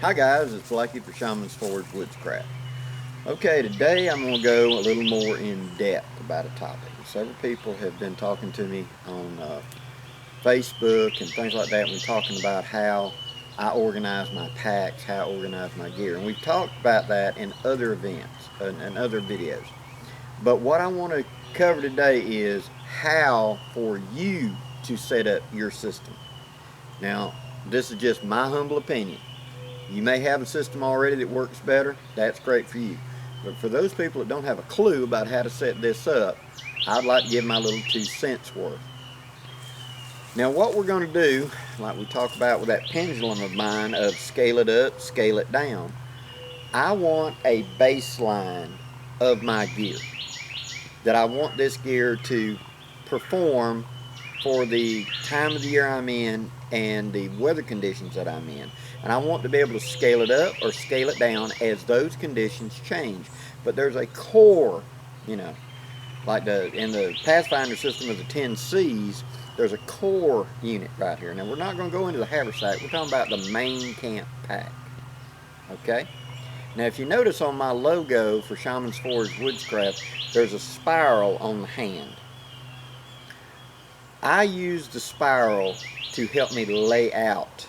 Hi guys, it's Blackie for Shaman's Forge Woodscraft. Okay, today I'm going to go a little more in depth about a topic. Several people have been talking to me on Facebook and things like that. We're talking about how I organize my packs, how I organize my gear. And we've talked about that in other events and other videos. But what I want to cover today is how for you to set up your system. Now, this is just my humble opinion. You may have a system already that works better. That's great for you. But for those people that don't have a clue about how to set this up, I'd like to give my little 2 cents worth. Now what we're going to do, like we talked about with that pendulum of mine of scale it up, scale it down, I want a baseline of my gear. That I want this gear to perform for the time of the year I'm in and the weather conditions that I'm in. And I want to be able to scale it up or scale it down as those conditions change. But there's a core, like in the Pathfinder system of the 10 C's, there's a core unit right here. Now we're not going to go into the haversack, we're talking about the main camp pack. Okay? Now if you notice on my logo for Shaman's Forge Woodscraft, there's a spiral on the hand. I use the spiral to help me lay out.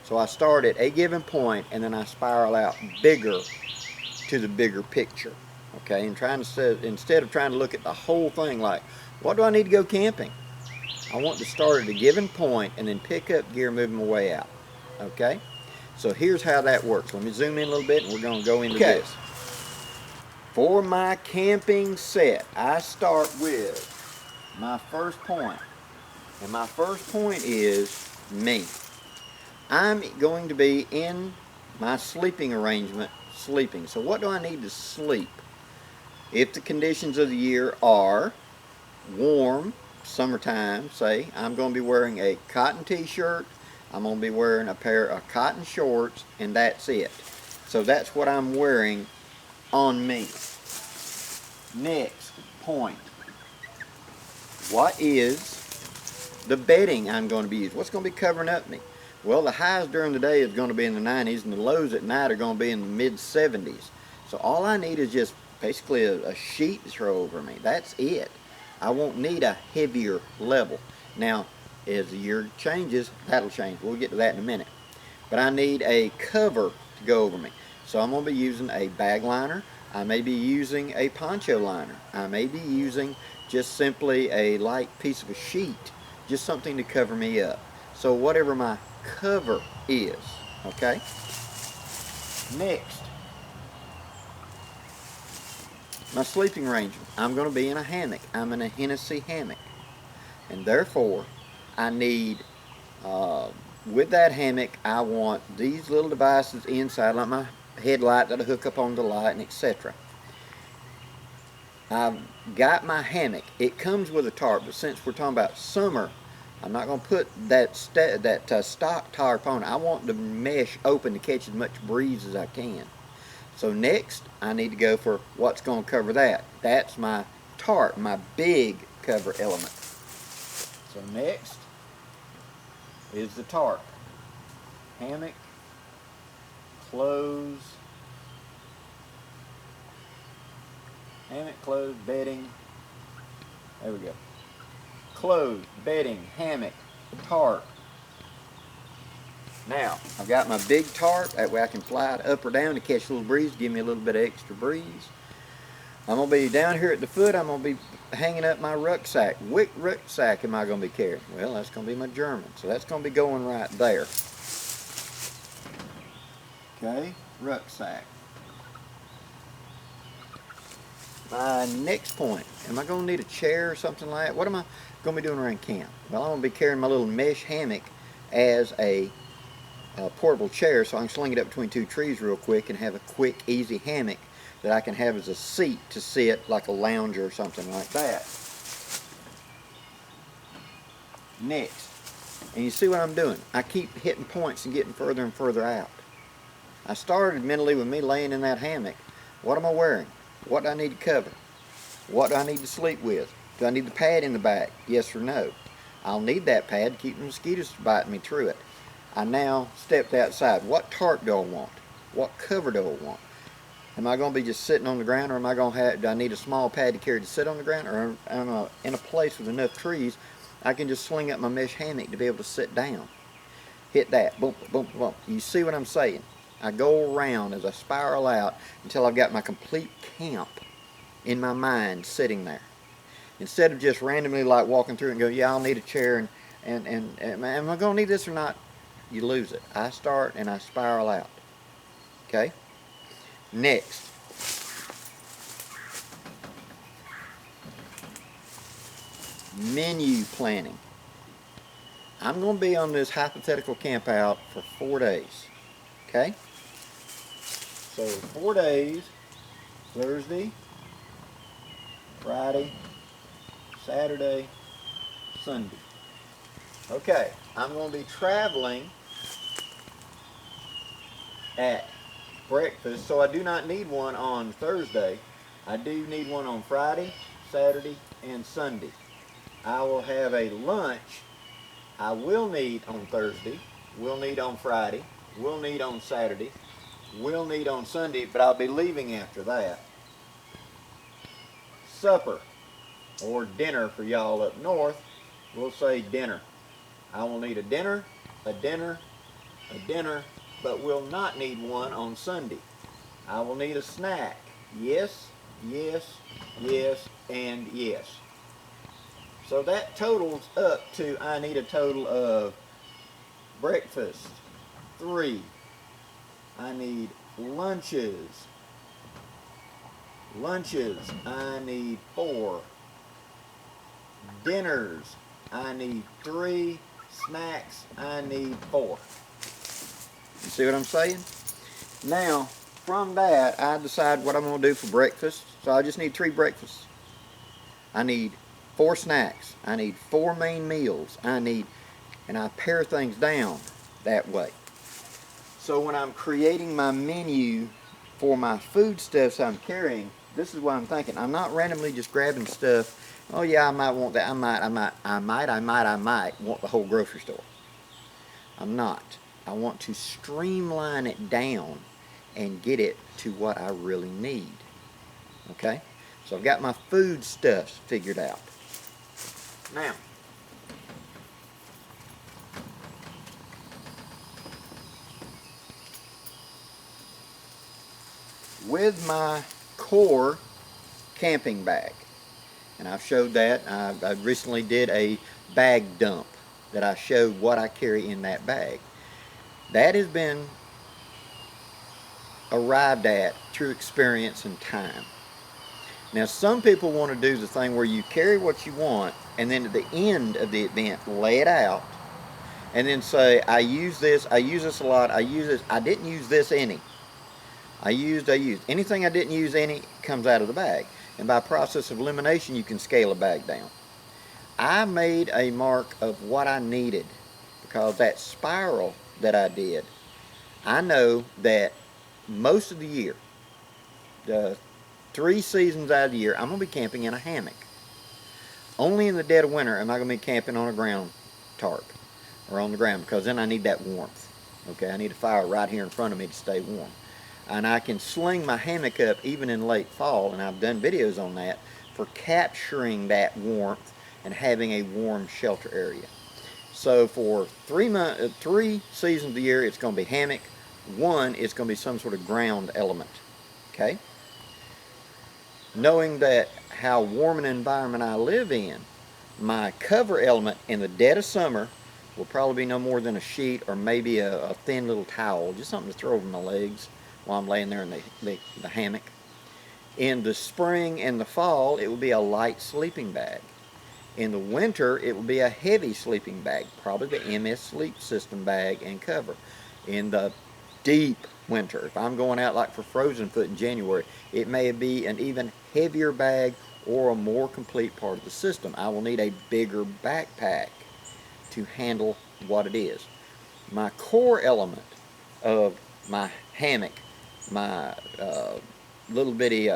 So I start at a given point and then I spiral out bigger to the bigger picture. Okay, and instead of trying to look at the whole thing like, what do I need to go camping? I want to start at a given point and then pick up gear moving my way out. Okay, so here's how that works. Let me zoom in a little bit and we're going to go into this. For my camping set, I start with my first point, and my first point is me. I'm going to be in my sleeping arrangement sleeping. So what do I need to sleep? If the conditions of the year are warm, summertime, say, I'm going to be wearing a cotton t-shirt, I'm going to be wearing a pair of cotton shorts, and that's it. So that's what I'm wearing on me. Next point. What is the bedding I'm going to be using? What's going to be covering up me? Well, the highs during the day is going to be in the 90s and the lows at night are going to be in the mid 70s. So all I need is just basically a sheet to throw over me. That's it. I won't need a heavier level. Now, as the year changes, that'll change. We'll get to that in a minute. But I need a cover to go over me. So I'm going to be using a bag liner. I may be using a poncho liner. I may be using just simply a light piece of a sheet, just something to cover me up. So whatever my cover is, okay? Next, my sleeping arrangement. I'm going to be in a hammock. I'm in a Hennessy hammock. And therefore, I need, with that hammock, I want these little devices inside, like my headlight that'll hook up on the light and etc. I've got my hammock. It comes with a tarp, but since we're talking about summer, I'm not going to put that stock tarp on. I want the mesh open to catch as much breeze as I can. So next, I need to go for what's going to cover that. That's my tarp, my big cover element. So next is the tarp. Hammock, clothes, bedding. There we go. Clothes, bedding, hammock, tarp. Now, I've got my big tarp. That way I can fly it up or down to catch a little breeze, give me a little bit of extra breeze. I'm going to be down here at the foot. I'm going to be hanging up my rucksack. What rucksack am I going to be carrying? Well, that's going to be my German. So that's going to be going right there. Okay, rucksack. My next point, am I going to need a chair or something like that? What am I going to be doing around camp? Well, I'm going to be carrying my little mesh hammock as a portable chair so I can sling it up between 2 trees real quick and have a quick, easy hammock that I can have as a seat to sit like a lounger or something like that. Next, and you see what I'm doing? I keep hitting points and getting further and further out. I started mentally with me laying in that hammock. What am I wearing? What do I need to cover? What do I need to sleep with? Do I need the pad in the back? Yes or no? I'll need that pad to keep the mosquitoes from biting me through it. I now stepped outside. What tarp do I want? What cover do I want? Am I going to be just sitting on the ground, or am I going to have, do I need a small pad to carry to sit on the ground, or am I in a place with enough trees I can just sling up my mesh hammock to be able to sit down? Hit that, boom, boom, boom. You see what I'm saying? I go around as I spiral out until I've got my complete camp in my mind sitting there. Instead of just randomly like walking through and go, yeah, I'll need a chair, and am I going to need this or not? You lose it. I start and I spiral out. Okay? Next. Menu planning. I'm going to be on this hypothetical camp out for 4 days. Okay? So 4 days, Thursday, Friday, Saturday, Sunday. Okay, I'm going to be traveling at breakfast, so I do not need one on Thursday. I do need one on Friday, Saturday, and Sunday. I will have a lunch I will need on Thursday, will need on Friday, will need on Saturday, will need on Sunday, but I'll be leaving after that. Supper, or dinner for y'all up north, we'll say dinner. I will need a dinner, a dinner, a dinner, but will not need one on Sunday. I will need a snack. Yes, yes, yes, and yes. So that totals up to, I need a total of breakfast, 3. I need lunches. Lunches, I need 4. Dinners, I need 3. Snacks, I need 4. You see what I'm saying? Now, from that, I decide what I'm going to do for breakfast. So I just need 3 breakfasts. I need 4 snacks. I need 4 main meals. And I pare things down that way. So when I'm creating my menu for my foodstuffs I'm carrying, this is what I'm thinking. I'm not randomly just grabbing stuff. Oh yeah, I might want that. I might want the whole grocery store. I'm not. I want to streamline it down and get it to what I really need. Okay? So I've got my foodstuffs figured out. Now, with my core camping bag, and I've showed that. I recently did a bag dump that I showed what I carry in that bag. That has been arrived at through experience and time. Now some people want to do the thing where you carry what you want and then at the end of the event lay it out and then say, I use this a lot, I didn't use this any. I used. Anything I didn't use any comes out of the bag. And by process of elimination, you can scale a bag down. I made a mark of what I needed because that spiral that I did, I know that most of the year, the 3 seasons out of the year, I'm going to be camping in a hammock. Only in the dead of winter am I going to be camping on a ground tarp or on the ground because then I need that warmth. Okay, I need a fire right here in front of me to stay warm. And I can sling my hammock up even in late fall, and I've done videos on that, for capturing that warmth and having a warm shelter area. So for 3 seasons of the year, it's going to be hammock. 1, it's going to be some sort of ground element. Okay? Knowing that how warm an environment I live in, my cover element in the dead of summer will probably be no more than a sheet or maybe a thin little towel, just something to throw over my legs while I'm laying there in the hammock. In the spring and the fall, it will be a light sleeping bag. In the winter, it will be a heavy sleeping bag, probably the MS Sleep System bag and cover. In the deep winter, if I'm going out like for Frozen Foot in January, it may be an even heavier bag or a more complete part of the system. I will need a bigger backpack to handle what it is. My core element of my hammock, my little bitty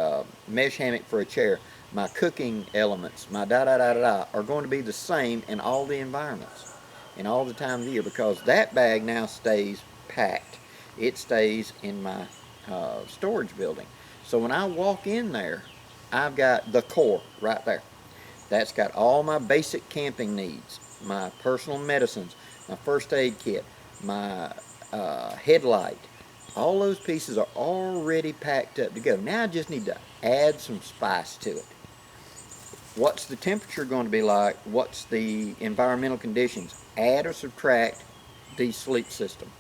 mesh hammock for a chair, my cooking elements, my are going to be the same in all the environments. and all the time of the year, because that bag now stays packed. It stays in my storage building. So when I walk in there, I've got the core right there. That's got all my basic camping needs, my personal medicines, my first aid kit, my headlight. All those pieces are already packed up to go. Now I just need to add some spice to it. What's the temperature going to be like? What's the environmental conditions? Add or subtract the sleep system.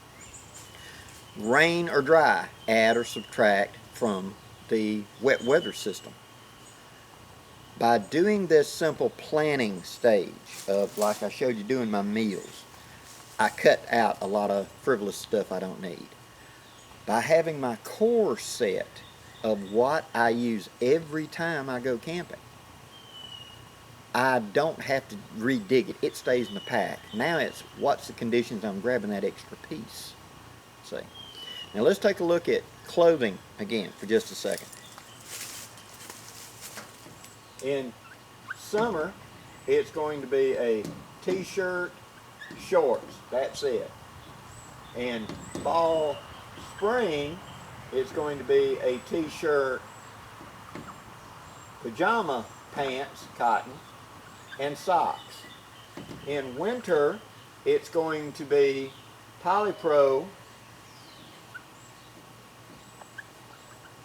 Rain or dry, add or subtract from the wet weather system. By doing this simple planning stage of, like I showed you doing my meals, I cut out a lot of frivolous stuff I don't need. By having my core set of what I use every time I go camping, I don't have to re-dig it. It stays in the pack. Now it's what's the conditions I'm grabbing that extra piece. See? Now let's take a look at clothing again for just a second. In summer, it's going to be a t-shirt, shorts. That's it. In fall, spring, it's going to be a t-shirt, pajama pants, cotton, and socks. In winter, it's going to be polypro,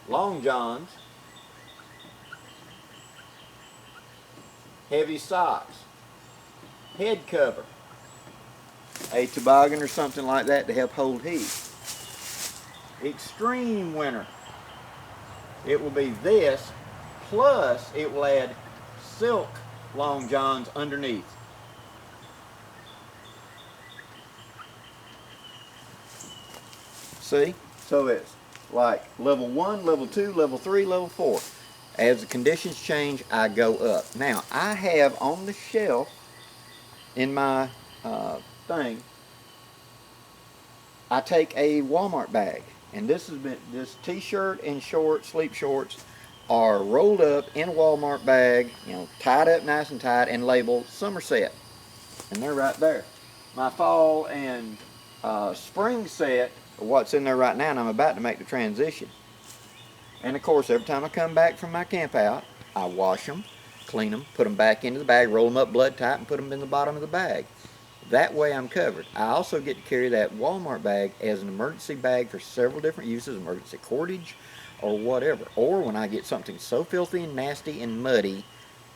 long johns, heavy socks, head cover, a toboggan or something like that to help hold heat. Extreme winter, it will be this, plus it will add silk long johns underneath. See? So it's like level 1, level 2, level 3, level 4. As the conditions change, I go up. Now, I have on the shelf in my thing, I take a Walmart bag. And this t-shirt and shorts, sleep shorts, are rolled up in a Walmart bag, tied up nice and tight, and labeled Somerset. And they're right there. My fall and spring set are what's in there right now, and I'm about to make the transition. And of course, every time I come back from my camp out, I wash them, clean them, put them back into the bag, roll them up blood tight, and put them in the bottom of the bag. That way I'm covered. I also get to carry that Walmart bag as an emergency bag for several different uses, emergency cordage or whatever. Or when I get something so filthy and nasty and muddy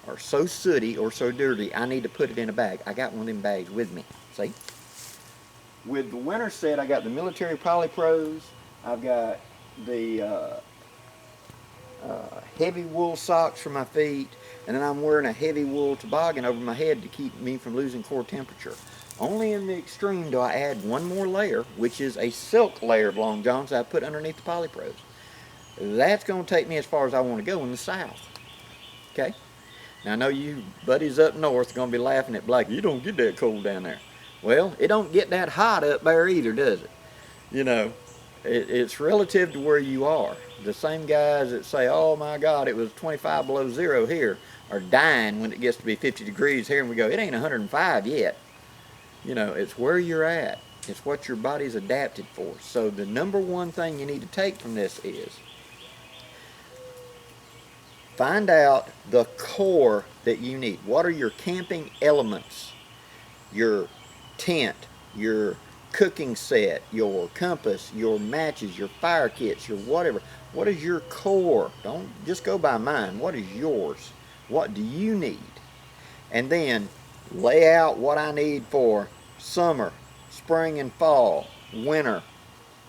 or so sooty or so dirty, I need to put it in a bag. I got one of them bags with me. See? With the winter set, I got the military polypros. I've got the heavy wool socks for my feet, and then I'm wearing a heavy wool toboggan over my head to keep me from losing core temperature. Only in the extreme do I add one more layer, which is a silk layer of long johns I put underneath the polypros. That's going to take me as far as I want to go in the south. Okay? Now I know you buddies up north are going to be laughing at Blake. You don't get that cold down there. Well, it don't get that hot up there either, does it? It's relative to where you are. The same guys that say, oh my God, it was 25 below zero here, are dying when it gets to be 50 degrees here, and we go, it ain't 105 yet. It's where you're at. It's what your body's adapted for. So the number one thing you need to take from this is find out the core that you need. What are your camping elements? Your tent, your cooking set, your compass, your matches, your fire kits, your whatever. What is your core? Don't just go by mine. What is yours? What do you need? And then lay out what I need for summer, spring and fall, winter,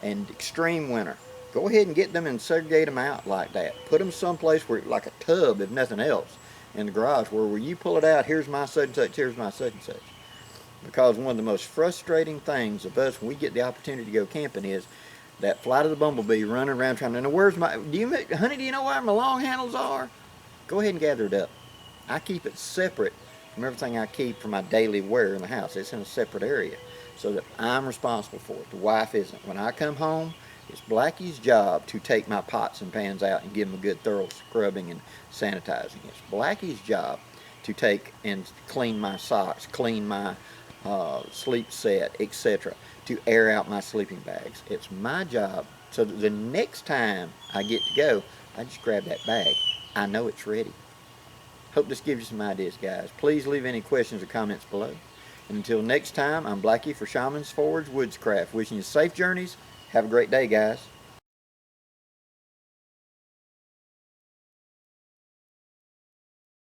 and extreme winter. Go ahead and get them and segregate them out like that. Put them someplace where, like a tub, if nothing else, in the garage, where you pull it out, here's my such and such, here's my such and such. Because one of the most frustrating things of us when we get the opportunity to go camping is that flight of the bumblebee running around trying to know, honey, do you know where my long handles are? Go ahead and gather it up. I keep it separate from everything I keep for my daily wear in the house. It's in a separate area so that I'm responsible for it. The wife isn't. When I come home, it's Blackie's job to take my pots and pans out and give them a good thorough scrubbing and sanitizing. It's Blackie's job to take and clean my socks, clean my sleep set, etc., to air out my sleeping bags. It's my job so that the next time I get to go, I just grab that bag. I know it's ready. Hope this gives you some ideas, guys. Please leave any questions or comments below. And until next time, I'm Blackie for Shaman's Forge Woodscraft. Wishing you safe journeys. Have a great day, guys.